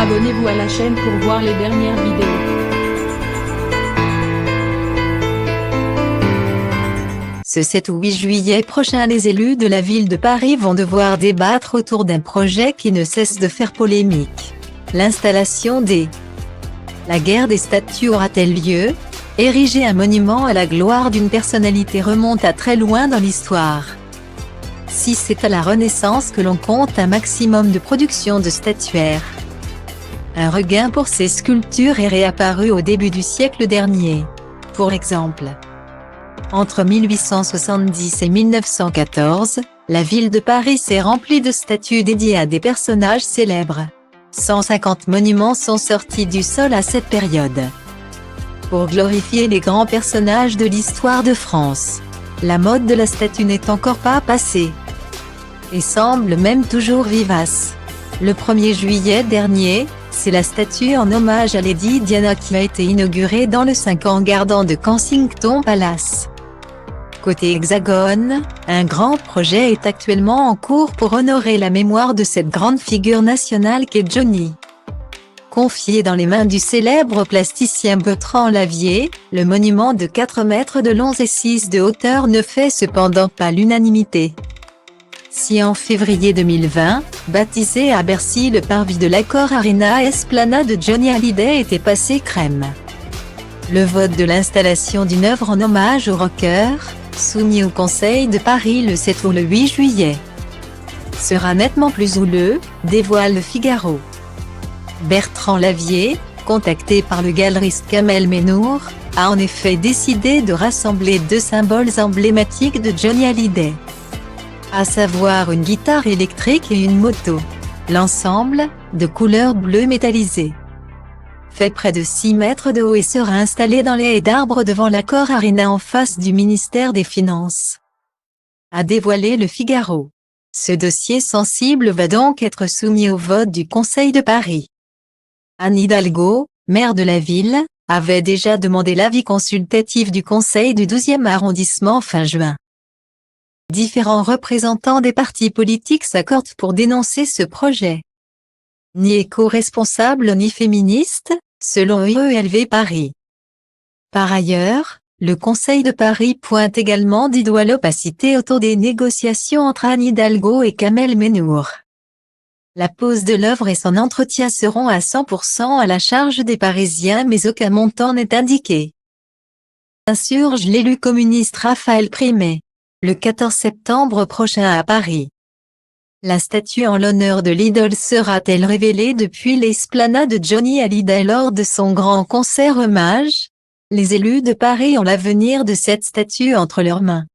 Abonnez-vous à la chaîne pour voir les dernières vidéos. Ce 7 ou 8 juillet prochain, les élus de la ville de Paris vont devoir débattre autour d'un projet qui ne cesse de faire polémique. L'installation des... La guerre des statues aura-t-elle lieu? Ériger un monument à la gloire d'une personnalité remonte à très loin dans l'histoire. Si c'est à la Renaissance que l'on compte un maximum de production de statuaires. Un regain pour ces sculptures est réapparu au début du siècle dernier. Pour exemple, entre 1870 et 1914, la ville de Paris s'est remplie de statues dédiées à des personnages célèbres. 150 monuments sont sortis du sol à cette période. Pour glorifier les grands personnages de l'histoire de France, la mode de la statue n'est encore pas passée. Et semble même toujours vivace. Le 1er juillet dernier, c'est la statue en hommage à Lady Diana qui a été inaugurée dans le 5 ans gardant de Kensington Palace. Côté Hexagone, un grand projet est actuellement en cours pour honorer la mémoire de cette grande figure nationale qu'est Johnny. Confié dans les mains du célèbre plasticien Bertrand Lavier, le monument de 4 mètres de long et 6 de hauteur ne fait cependant pas l'unanimité. Si en février 2020, baptisé à Bercy le parvis de l'Accor Arena Esplanade de Johnny Hallyday était passé crème. Le vote de l'installation d'une œuvre en hommage au rocker, soumis au Conseil de Paris le 7 ou le 8 juillet, sera nettement plus houleux, dévoile Le Figaro. Bertrand Lavier, contacté par le galeriste Kamel Mennour, a en effet décidé de rassembler 2 symboles emblématiques de Johnny Hallyday, à savoir une guitare électrique et une moto. L'ensemble, de couleur bleue métallisée, fait près de 6 mètres de haut et sera installé dans les haies d'arbres devant l'Accor Arena en face du ministère des Finances, a dévoilé Le Figaro. Ce dossier sensible va donc être soumis au vote du Conseil de Paris. Anne Hidalgo, maire de la ville, avait déjà demandé l'avis consultatif du Conseil du 12e arrondissement fin juin. Différents représentants des partis politiques s'accordent pour dénoncer ce projet. Ni éco-responsable ni féministe, selon UELV Paris. Par ailleurs, le Conseil de Paris pointe également du doigt l'opacité autour des négociations entre Anne Hidalgo et Kamel Mennour. La pose de l'œuvre et son entretien seront à 100% à la charge des Parisiens mais aucun montant n'est indiqué. Insurge l'élu communiste Raphaël Primet, le 14 septembre prochain à Paris. La statue en l'honneur de l'idole sera-t-elle révélée depuis l'esplanade de Johnny Hallyday lors de son grand concert hommage? Les élus de Paris ont l'avenir de cette statue entre leurs mains.